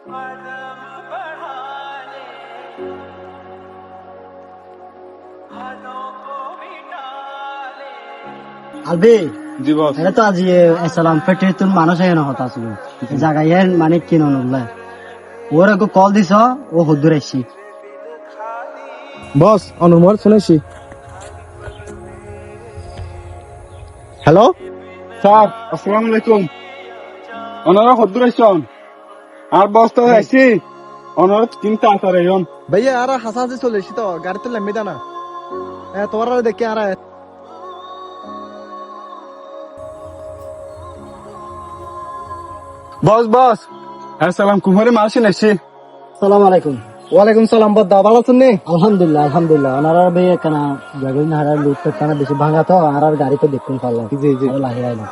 আলবি এটা তো আজি আসসালাম ফেটে তুন মানুষ এনে হতা আসলো জায়গায় মানে কিনো নলে ওর আগে কল দিছ ও হুদুর আইছি বস অনুমোর শুনেছি। হ্যালো স্যার আসসালামু আলাইকুম। ওনারা হদ্দুর আইসন আর বস্তা আইছি ওনারা চিন্তা আসার এখন ভাইয়া আর হাসাহাসি চলে এসি তো গাড়িতে লাম্বি দানা তোমার দেখে আর বস বস আসসালাম কুমারে মালসিন আইছি। সালাম আলাইকুম। ওয়ালাইকুম সালাম বদ্দা ভালো আছেন নি? আলহামদুলিল্লাহ আলহামদুলিল্লাহ ওনারা ভাই কেনা জায়গায় না হারার লুট কানা বেশি ভাঙা তো আর গাড়িতে দেখুন পারলাম জি জি লাহে আইলাম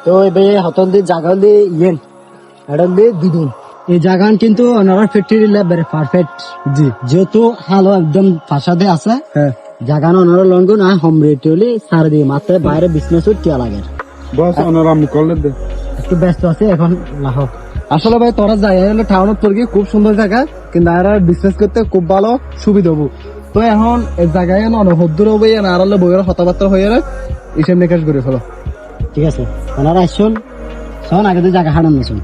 তো এই ভাই হতন দি জায়গা দি ইয়েন এডন দি দুদিন এই জায়গান কিন্তু ওনারা ফ্যাক্টরি লেবারে পারফেক্ট জি যেহেতু হালো একদম ফাঁসাদে আছে হ্যাঁ জাগানো ওনারা লঙ্গন আর হোম রেট হলে সার দিয়ে মাত্র বাইরে বিজনেস টিয়া লাগে বস ওনারা আমি করলে দে একটু ব্যস্ত আছে এখন লাহ আসলে ভাই তোরা যাই হলো টাউনত পড়ি খুব সুন্দর জায়গা কিন্তু আর বিজনেস করতে খুব ভালো সুবিধা হবো তো এখন এই জায়গায় হদ্দুর হবো আর হলে বইয়ের কথাবার্তা হয়ে হিসেব নিকাশ করে ফেলো। ঠিক আছে ওনারা আসুন শোন আগে তো জায়গা হারান শুন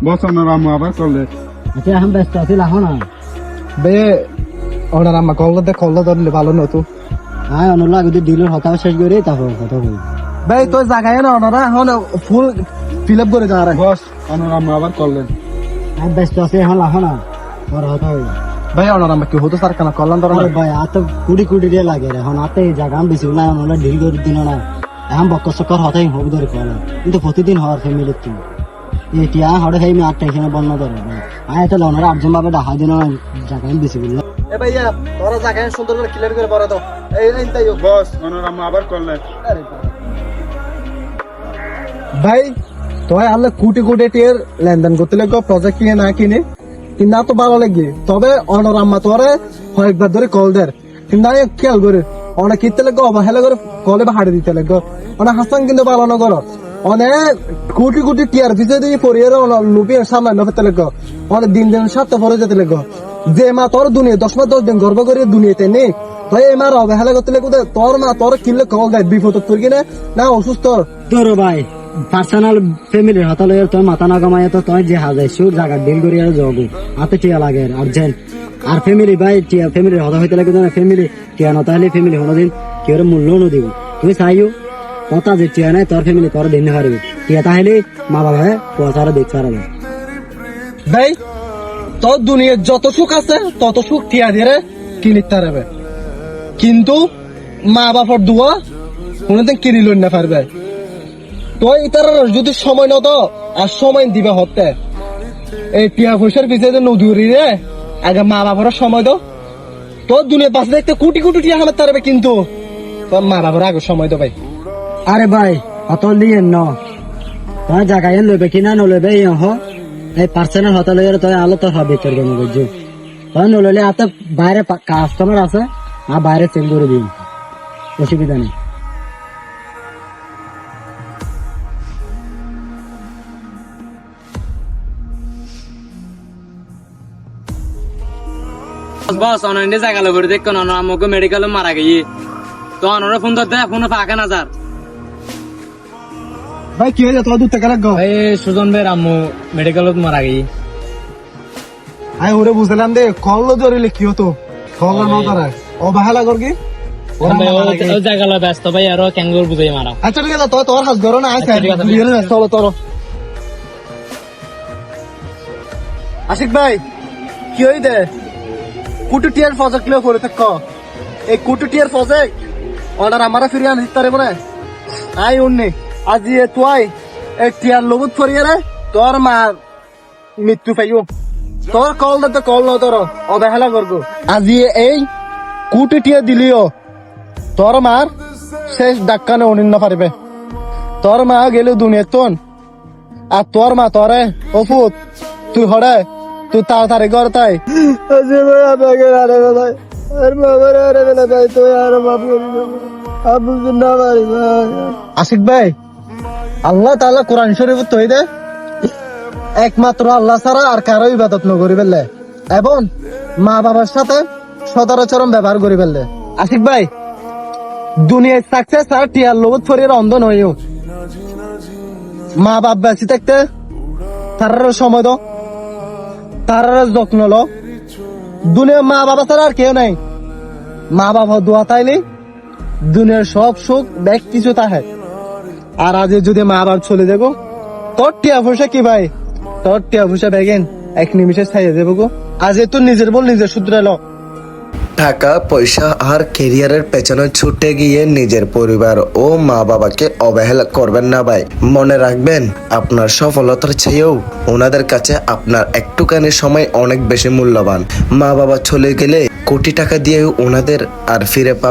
বস ওনারা আমি আবার করলে আচ্ছা এখন ব্যস্ত আছি লাহ না বে ওনার আম্মা কল্লা ধরলে ভালো নতো হ্যাঁ অনলা আগে ডিলের হতাও শেষ করে তারপর কথা বলি ভাই তো জায়গায় না ওনারা এখন ফুল ফিল আপ করে যাওয়ার বস ওনারা আমি আবার করলেন আমি ব্যস্ত আছি এখন লাহ না পরে হতা হইব ভাই ওনার আম্মা কি হতো স্যার কেন কল্যাণ ধরো আরে ভাই আত কুড়ি কুড়ি দিয়ে লাগে রে এখন আতে এই জায়গা আমি বেশি না ওনারা ডিল করে দিন না এখন বক্কর চক্কর হতাই হোক ধরে কলে কিন্তু প্রতিদিন হওয়ার ফ্যামিলির তুমি এতিয়া হরে খাই আমি আটটা এখানে বন্ধ ধরে আয় এত ওনারা আটজন ভাবে ডাহা দিন না জায়গা আমি বেশি বললাম এ ভাইয়া তোরা জায়গায় সুন্দর করে ক্লিয়ার করে বড় দাও এই তাই বস ওনারা আমি আবার করলেন ভাই তোয় আল্লাহ কোটি কোটি টিয়ার লেনদেন করতে লাগো প্রজেক্ট কিনে না কিনে কিন্তু তো ভালো লাগে তবে অনর আম্মা তোরে কয়েকবার ধরে কল দের কিন্তু আমি খেয়াল করে অনেক কিনতে লাগো অবহেলা করে কলে বা হাড়ে দিতে লাগো অনেক হাসান কিন্তু ভালো না করো অনেক কোটি কোটি টিয়ার পিছিয়ে দিয়ে পরিয়ার লুপিয়ে সামনে ফেলতে লাগো অনেক দিন দিন সাতটা পরে যেতে লাগো যে মা তোর দুনিয়া 10 মাস 10 দিন গর্ব করে দুনিয়াতে নেই তো এই মার অবহেলা করতে লাগো তোর মা তোর কিনলে কল দেয় বিপদ তোর কিনে না অসুস্থ তোর ভাই পার্সোনাল ফ্যামিলির হাতে লয়ে তোর মাথা না কামায় তো তুই যে হাজাইছু জায়গা ডিল করি আর জগু হাতে টিয়া লাগে আর্জেন্ট আর ফ্যামিলি ভাই টিয়া ফ্যামিলির হতা হইতে লাগে না ফ্যামিলি টিয়া না তাহলে ফ্যামিলি কোনোদিন কেউ মূল্য ন দিব তুই চাইও কথা যে টিয়া নাই তোর ফ্যামিলি তোর দিন পারবি টিয়া তাহলে মা বাবা পয়সারা দেখতে পারবে ভাই তোর দুনিয়ার যত সুখ আছে তত সুখ টিয়া দিয়ে কিনিতে পারবে কিন্তু মা বাবার দোয়া কোনোদিন কিনি লই না পারবে তো এটার যদি সময় নত আর সময় দিবে হতে এই টিয়া পয়সার পিছিয়ে নদুরি রে আগে মা বাবার সময় দাও তোর দুনিয়া পাশে দেখতে কোটি কোটি টিয়া হামাতে পারবে কিন্তু তোর মা বাবার আগে সময় দাও ভাই। আরে ভাই অত লিয়ে ন তোর জায়গায় লইবে কিনা নলইবে এই পার্সোনাল হতা লইয়া তুই আলো তোর হবে তোর কোনো বুঝছো তুই নলইলে এত বাইরে কাস্টমার আছে আর বাইরে চেল করে দিন অসুবিধা নেই বস অনলাইনে জায়গা করে দেখ কেন আমাকে মেডিকেল মারা গিয়ে তো অনরা ফোন ধরতে ফোনে ফাঁকা না যার ভাই কি হয়েছে তোর দূর থেকে লাগো এই সুজন ভাই আম্মু মেডিকেল মারা গিয়ে আমি ওরে বুঝলাম দে কল ধরিলে কি হতো কল না তারা অবহেলা করবি জায়গা ব্যস্ত ভাই আরো ক্যাঙ্গুর বুঝাই মারা আচ্ছা ঠিক আছে তোর হাত ধরো না আছে চলো তোর আশিক ভাই কি হই দে কুটু টিয়ার প্রজেক্ট লিও করে থাক এই কুটু টিয়ার প্রজেক্ট অর্ডার আমারা ফিরিয়ে আনতে পারে মনে আই উন্নি আজি তুই এই টিয়ার লবুত ফরিয়ে তোর মা মৃত্যু পাইও তোর কল দে কল ন তোর অবহেলা করবো আজি এই কুটু টিয়া দিলিও তোর মার শেষ ডাক্কানে অনিন্ন পারবে তোর মা গেল দুনিয়া তোন আর তোর মা তোরে অফুত তুই হরে তুই তাড়াতাড়ি ঘর তাই আশিক ভাই আল্লাহ তাআলা কোরআন শরীফ তৈ দে একমাত্র আল্লাহ ছাড়া আর কারো ইবাদত নকরি ফেললে এবং মা বাবার সাথে সদাচরণ ব্যবহার করি ফেললে। আশিক ভাই, দুনিয়ায় সাকসেস আর টিয়ার লোভ ফরিয়ে অন্ধ নয়ও। মা বাপ বেঁচে থাকতে তারার সময় দাও, তারার যত্ন লো। দুনিয়ার মা বাবা ছাড়া আর কেউ নাই। মা বাবা দোয়া তাইলে দুনিয়ার সব সুখ ব্যাগ কিছু তাহে। আর আজ যদি মা বাপ চলে যাবো, তোর টিয়া পয়সা কি ভাই, তোর টিয়া পয়সা ব্যাগেন এক নিমিষে ছাইয়ে দেবো গো। আজ তোর নিজের বল নিজের শুধরালো। টাকা পয়সা আর ক্যারিয়ারের পেছনে ছুটে গিয়ে নিজের পরিবার ও মা বাবাকে অবহেলা করবেন না ভাই। মনে রাখবেন, আপনার সফলতার চেয়েও ওনাদের কাছে আপনার একটুখানি সময় অনেক বেশি মূল্যবান। মা বাবা চলে গেলে কোটি টাকা দিয়েও ওনাদের আর ফিরে পাবেন